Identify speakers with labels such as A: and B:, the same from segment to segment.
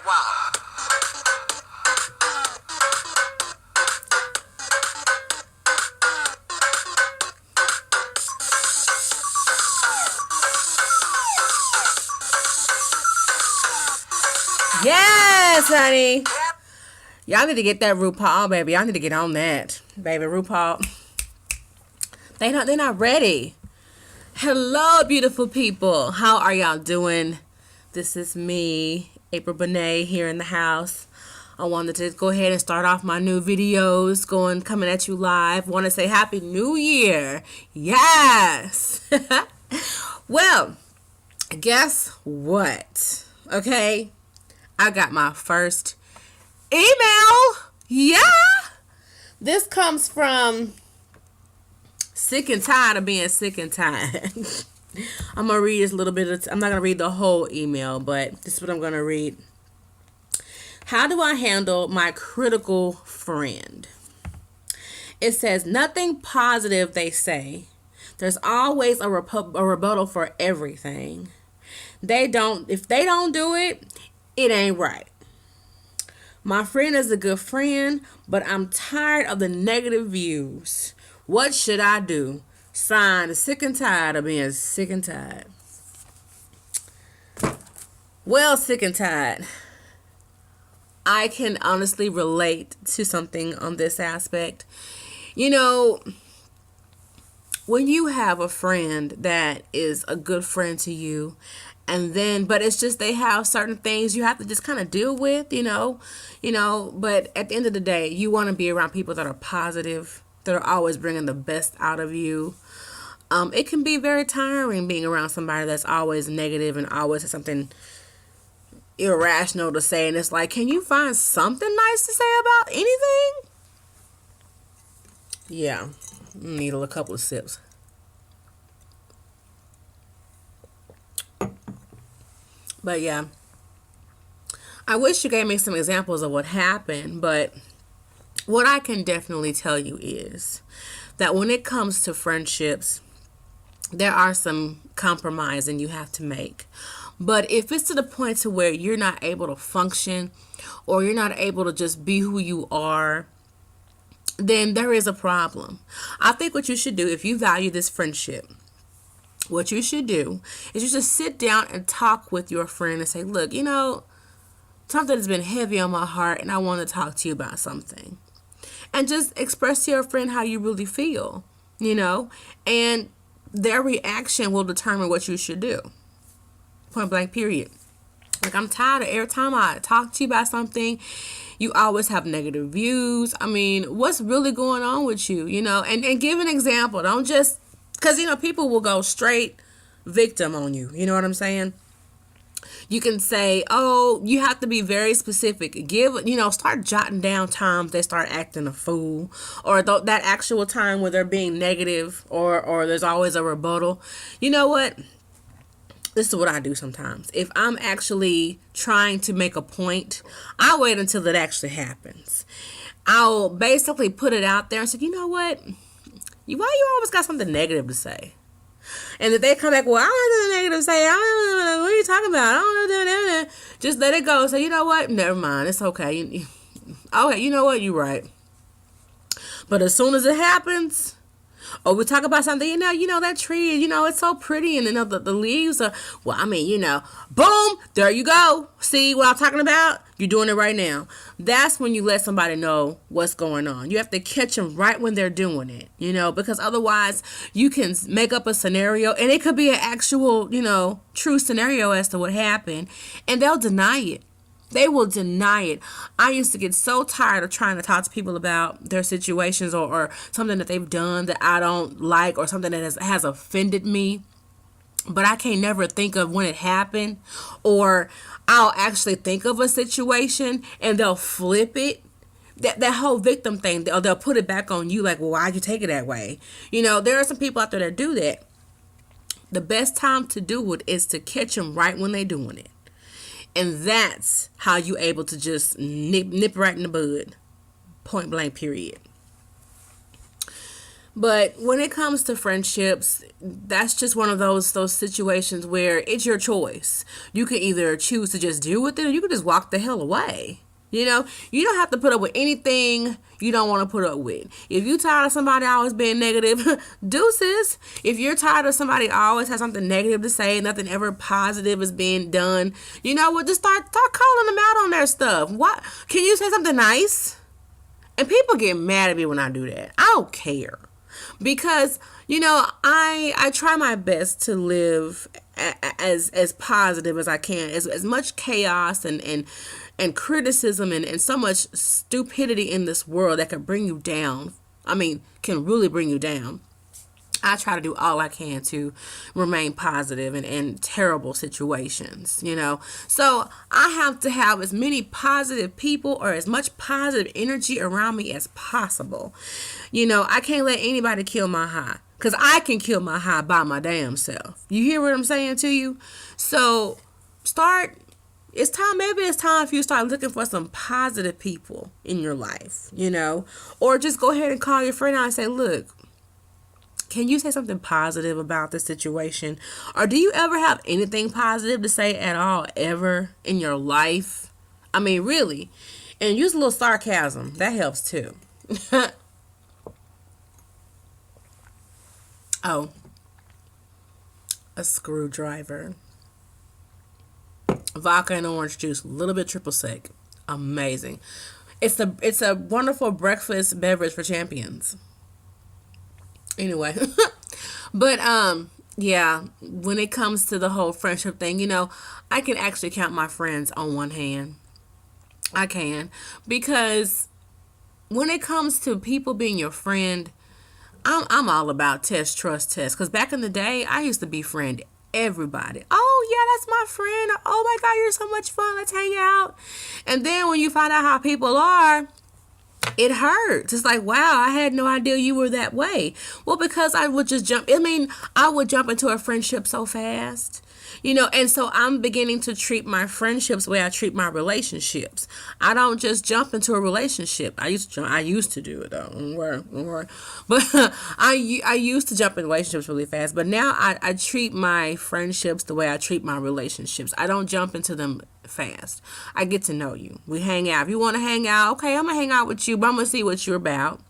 A: wow.
B: Yes, honey. Y'all need to get that RuPaul, baby. Y'all need to get on that, baby. RuPaul. They're not ready. Hello, beautiful people. How are y'all doing? This is me, April Bonet, here in the house. I wanted to go ahead and start off my new videos coming at you live. Want to say Happy New Year. Yes. Well, guess what? Okay. I got my first email. Yeah. This comes from Sick and Tired of Being Sick and Tired. I'm going to read this little bit. I'm not going to read the whole email, but this is what I'm going to read. How do I handle my critical friend? It says, nothing positive they say. There's always a rebuttal for everything. If they don't do it, it ain't right. My friend is a good friend, but I'm tired of the negative views. What should I do? Signed, Sick and Tired of Being Sick and Tired. Well, Sick and Tired, I can honestly relate to something on this aspect. You know, when you have a friend that is a good friend to you, but it's just they have certain things you have to just kind of deal with, but at the end of the day, you want to be around people that are positive, that are always bringing the best out of you. It can be very tiring being around somebody that's always negative and always has something irrational to say, and it's like, can you find something nice to say about anything? Yeah, need a couple of sips. But yeah, I wish you gave me some examples of what happened, but what I can definitely tell you is that when it comes to friendships, there are some compromising you have to make. But if it's to the point to where you're not able to function or you're not able to just be who you are, then there is a problem. I think what you should do, if you value this friendship, what you should do is you should sit down and talk with your friend and say, look, something has been heavy on my heart and I want to talk to you about something. And just express to your friend how you really feel, and their reaction will determine what you should do. Point blank, period. Like, I'm tired of every time I talk to you about something, you always have negative views. I mean, what's really going on with you, and give an example. Don't just, because, people will go straight victim on you. You know what I'm saying? You can say, oh, you have to be very specific. Start jotting down times they start acting a fool, or that actual time where they're being negative, or there's always a rebuttal. You know what? This is what I do sometimes. If I'm actually trying to make a point, I wait until it actually happens. I'll basically put it out there and say, you know what? Why you always got something negative to say? And if they come back, well, I don't have nothing negative to say. What are you talking about? I don't know. Just let it go. Say, you know what? Never mind. It's okay. Okay, you know what? You're right. But as soon as it happens, or we talk about something, that tree, it's so pretty, and the leaves are, boom, there you go. See what I'm talking about? You're doing it right now. That's when you let somebody know what's going on. You have to catch them right when they're doing it, because otherwise you can make up a scenario, and it could be an actual, true scenario as to what happened, and they'll deny it. They will deny it. I used to get so tired of trying to talk to people about their situations or something that they've done that I don't like, or something that has offended me. But I can't never think of when it happened, or I'll actually think of a situation and they'll flip it. That whole victim thing, they'll put it back on you, like, well, why'd you take it that way? There are some people out there that do that. The best time to do it is to catch them right when they're doing it. And that's how you able to just nip right in the bud. Point blank, period. But when it comes to friendships, that's just one of those situations where it's your choice. You can either choose to just deal with it, or you can just walk the hell away. You know, you don't have to put up with anything you don't want to put up with. If you tired of somebody always being negative, deuces. If you're tired of somebody always has something negative to say, nothing ever positive is being done, you know what? Just start calling them out on their stuff. What? Can you say something nice? And people get mad at me when I do that. I don't care. Because, you know, I try my best to live as positive as I can. As much chaos and criticism and so much stupidity in this world that can bring you down. I mean, can really bring you down. I try to do all I can to remain positive in terrible situations, you know. So I have to have as many positive people or as much positive energy around me as possible. You know, I can't let anybody kill my high, because I can kill my high by my damn self. You hear what I'm saying to you? So maybe it's time for you to start looking for some positive people in your life, you know. Or just go ahead and call your friend out and say, look, can you say something positive about the situation? Or do you ever have anything positive to say at all, ever in your life? I mean, really. And use a little sarcasm. That helps too. Oh, a screwdriver. Vodka and orange juice, a little bit triple sec. Amazing. It's a wonderful breakfast beverage for champions. Anyway, but yeah, when it comes to the whole friendship thing, you know, I can actually count my friends on one hand. I can, because when it comes to people being your friend, I'm all about test, trust, test. Because back in the day, I used to befriend everybody. Oh yeah, that's my friend. Oh my God, you're so much fun. Let's hang out. And then when you find out how people are, it hurts. It's like, wow, I had no idea you were that way. Well, because I would just jump. I mean, I would jump into a friendship so fast. You know, and so I'm beginning to treat my friendships the way I treat my relationships. I don't just jump into a relationship. I used to do it though. But I used to jump in relationships really fast. But now I treat my friendships the way I treat my relationships. I don't jump into them fast. I get to know you. We hang out. If you want to hang out, okay, I'm going to hang out with you, but I'm going to see what you're about.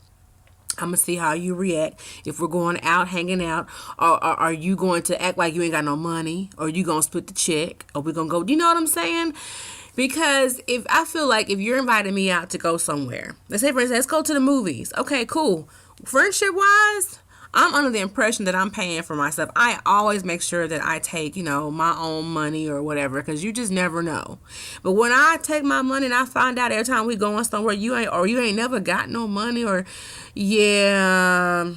B: I'm going to see how you react. If we're going out, hanging out, or are you going to act like you ain't got no money? Or you going to split the check? Or we going to go, you know what I'm saying? Because if I feel like if you're inviting me out to go somewhere, let's say for instance, let's go to the movies. Okay, cool. Friendship wise, I'm under the impression that I'm paying for myself. I always make sure that I take, you know, my own money or whatever, because you just never know. But when I take my money and I find out every time we going somewhere you ain't never got no money, or yeah.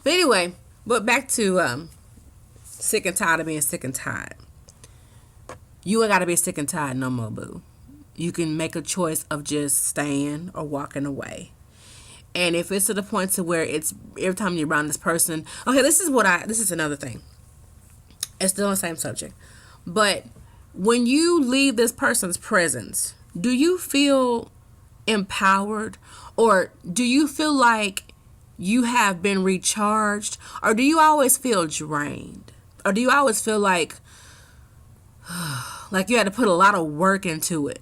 B: But anyway, but back to sick and tired of being sick and tired. You ain't got to be sick and tired no more, boo. You can make a choice of just staying or walking away. And if it's to the point to where it's every time you're around this person, okay, this is another thing. It's still on the same subject. But when you leave this person's presence, do you feel empowered, or do you feel like you have been recharged, or do you always feel drained, or do you always feel like you had to put a lot of work into it?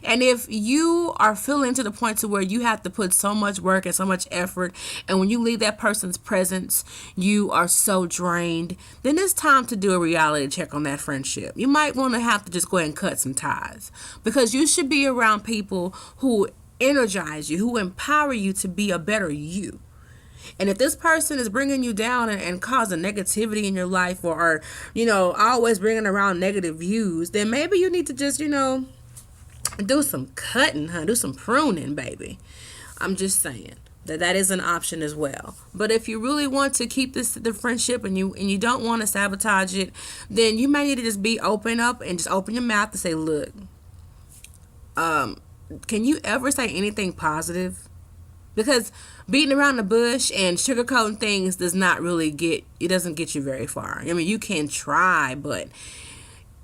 B: And if you are feeling to the point to where you have to put so much work and so much effort, and when you leave that person's presence, you are so drained, then it's time to do a reality check on that friendship. You might want to have to just go ahead and cut some ties, because you should be around people who energize you, who empower you to be a better you. And if this person is bringing you down and causing negativity in your life, or you know, always bringing around negative views, then maybe you need to just, you know, do some cutting, huh? Do some pruning, baby. I'm just saying that is an option as well. But if you really want to keep the friendship, and you don't want to sabotage it, then you may need to just be open up and just open your mouth to say, look, can you ever say anything positive? Because beating around the bush and sugarcoating things doesn't get you very far. I mean, you can try, but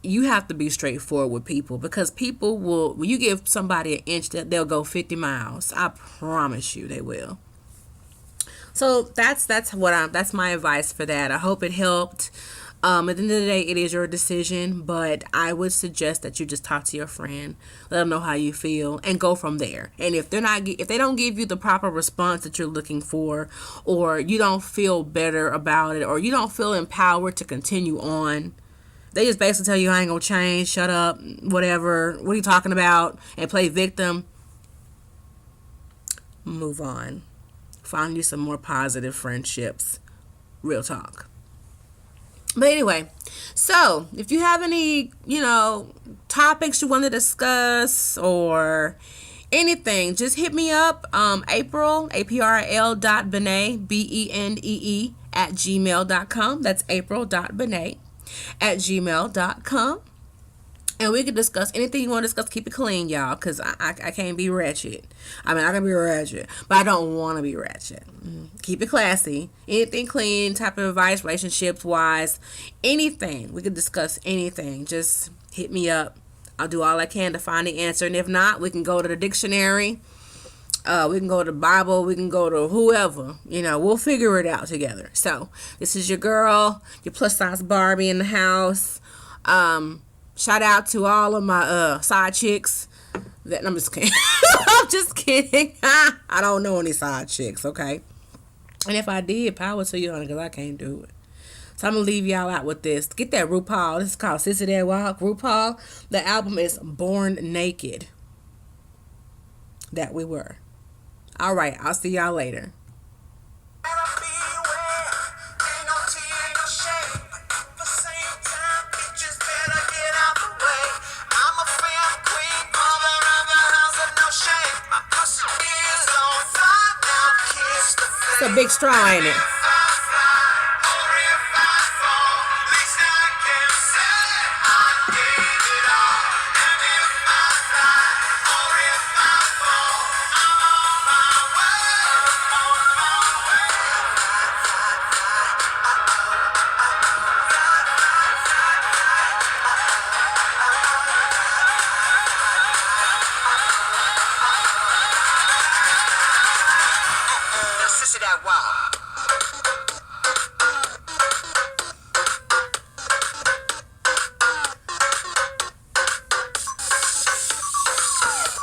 B: you have to be straightforward with people, because people will, when you give somebody an inch, that they'll go 50 miles. I promise you they will. So that's my advice for that. I hope it helped. At the end of the day, it is your decision, but I would suggest that you just talk to your friend, let them know how you feel, and go from there. And if they don't give you the proper response that you're looking for, or you don't feel better about it, or you don't feel empowered to continue on, they just basically tell you I ain't gonna change, shut up, whatever. What are you talking about? And play victim. Move on. Find you some more positive friendships. Real talk. But anyway, so if you have any, topics you want to discuss or anything, just hit me up. April, APRL dot Benee, BENEE at gmail.com. That's April.Benee at gmail.com. And we can discuss anything you want to discuss. Keep it clean, y'all, because I can't be ratchet. I mean, I can be ratchet, but I don't want to be ratchet. Keep it classy. Anything clean, type of advice, relationships wise, anything. We can discuss anything. Just hit me up. I'll do all I can to find the answer. And if not, we can go to the dictionary. We can go to the Bible. We can go to whoever. We'll figure it out together. So, this is your girl, your plus size Barbie in the house. Shout out to all of my side chicks. I'm just kidding. I'm just kidding. I don't know any side chicks, okay? And if I did, power to you, honey, because I can't do it. So I'm going to leave y'all out with this. Get that RuPaul. This is called Sissy That Walk. RuPaul. The album is Born Naked. That we were. All right. I'll see y'all later. It's a big straw, ain't it?
A: Sissy That Wow.